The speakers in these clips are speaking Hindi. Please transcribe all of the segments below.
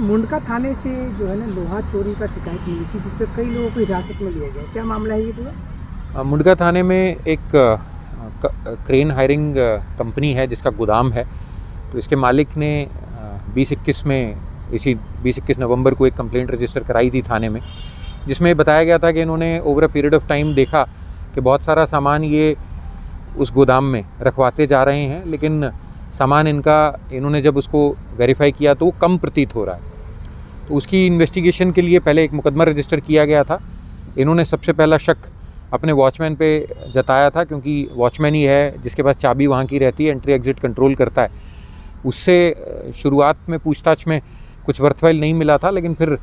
मुंडका थाने से जो है ना लोहा चोरी का शिकायत मिली थी, जिस पे कई लोगों को हिरासत में लिया गया। क्या मामला है ये पूरा? मुंडका थाने में एक क्रेन हायरिंग कंपनी है जिसका गोदाम है। तो इसके मालिक ने 20-21 नवंबर को एक कंप्लेंट रजिस्टर कराई थी थाने में, जिसमें बताया गया था कि इन्होंने over a period of time देखा कि बहुत सारा सामान ये उस गोदाम में रखवाते जा रहे हैं, लेकिन सामान इन्होंने जब उसको वेरीफाई किया तो वो कम प्रतीत हो रहा है। तो उसकी इन्वेस्टिगेशन के लिए पहले एक मुकदमा रजिस्टर किया गया था। इन्होंने सबसे पहला शक अपने वॉचमैन पे जताया था, क्योंकि वॉचमैन ही है जिसके पास चाबी वहाँ की रहती है, एंट्री एग्जिट कंट्रोल करता है। उससे शुरुआत में पूछताछ में कुछ वर्थवाइल नहीं मिला था, लेकिन फिर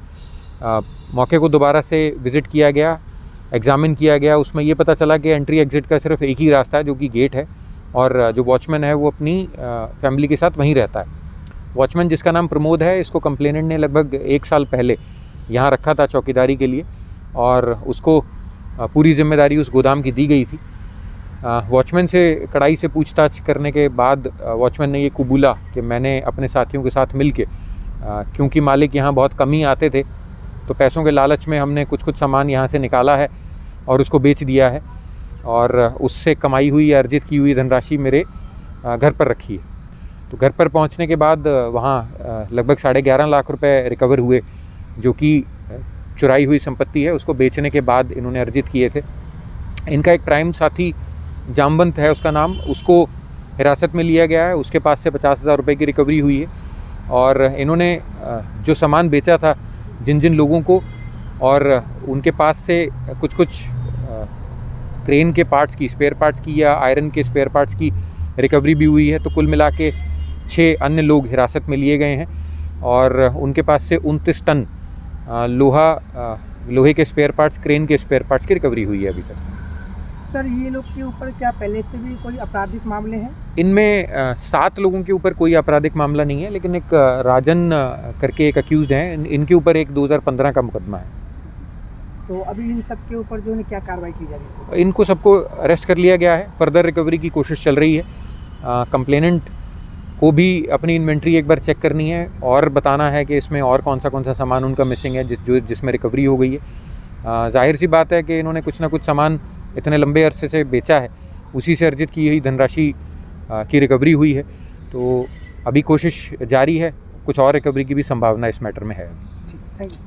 मौके को दोबारा से विज़िट किया गया, एग्ज़ामिन किया गया। उसमें ये पता चला कि एंट्री एग्जिट का सिर्फ एक ही रास्ता है, जो कि गेट है, और जो वॉचमैन है वो अपनी फैमिली के साथ वहीं रहता है। वॉचमैन, जिसका नाम प्रमोद है, इसको कंप्लेनेंट ने लगभग 1 साल पहले यहाँ रखा था चौकीदारी के लिए, और उसको पूरी जिम्मेदारी उस गोदाम की दी गई थी। वॉचमैन से कड़ाई से पूछताछ करने के बाद वॉचमैन ने ये कबूला कि मैंने अपने साथियों के साथ मिल के, क्योंकि मालिक यहाँ बहुत कम ही आते थे, तो पैसों के लालच में हमने कुछ सामान यहाँ से निकाला है और उसको बेच दिया है, और उससे कमाई हुई या अर्जित की हुई धनराशि मेरे घर पर रखी है। तो घर पर पहुँचने के बाद वहाँ लगभग 11.5 लाख रुपए रिकवर हुए, जो कि चुराई हुई संपत्ति है। उसको बेचने के बाद इन्होंने अर्जित किए थे। इनका एक प्राइम साथी जामवंत है उसका नाम, उसको हिरासत में लिया गया है। उसके पास से 50,000 रुपये की रिकवरी हुई है, और इन्होंने जो सामान बेचा था जिन जिन लोगों को, और उनके पास से कुछ क्रेन के पार्ट्स की, स्पेयर पार्ट्स की या आयरन के स्पेयर पार्ट्स की रिकवरी भी हुई है। तो कुल मिला के 6 अन्य लोग हिरासत में लिए गए हैं, और उनके पास से 29 टन लोहे के स्पेयर पार्ट्स, क्रेन के स्पेयर पार्ट्स की रिकवरी हुई है अभी तक। सर, ये लोग के ऊपर क्या पहले से भी कोई आपराधिक मामले हैं? इनमें 7 लोगों के ऊपर कोई आपराधिक मामला नहीं है, लेकिन एक राजन करके एक अक्यूज़ड हैं, इनके ऊपर एक 2015 का मुकदमा है। तो अभी इन सब के ऊपर जो है क्या कार्रवाई की जा रही है? इनको सबको अरेस्ट कर लिया गया है। फर्दर रिकवरी की कोशिश चल रही है। कंप्लेनेंट को भी अपनी इन्वेंट्री एक बार चेक करनी है और बताना है कि इसमें और कौन सा सामान उनका मिसिंग है जिसमें रिकवरी हो गई है। जाहिर सी बात है कि इन्होंने कुछ ना कुछ सामान इतने लंबे अरसे से बेचा है, उसी से अर्जित की हुई धनराशि की रिकवरी हुई है। तो अभी कोशिश जारी है, कुछ और रिकवरी की भी संभावना इस मैटर में है। ठीक, थैंक यू।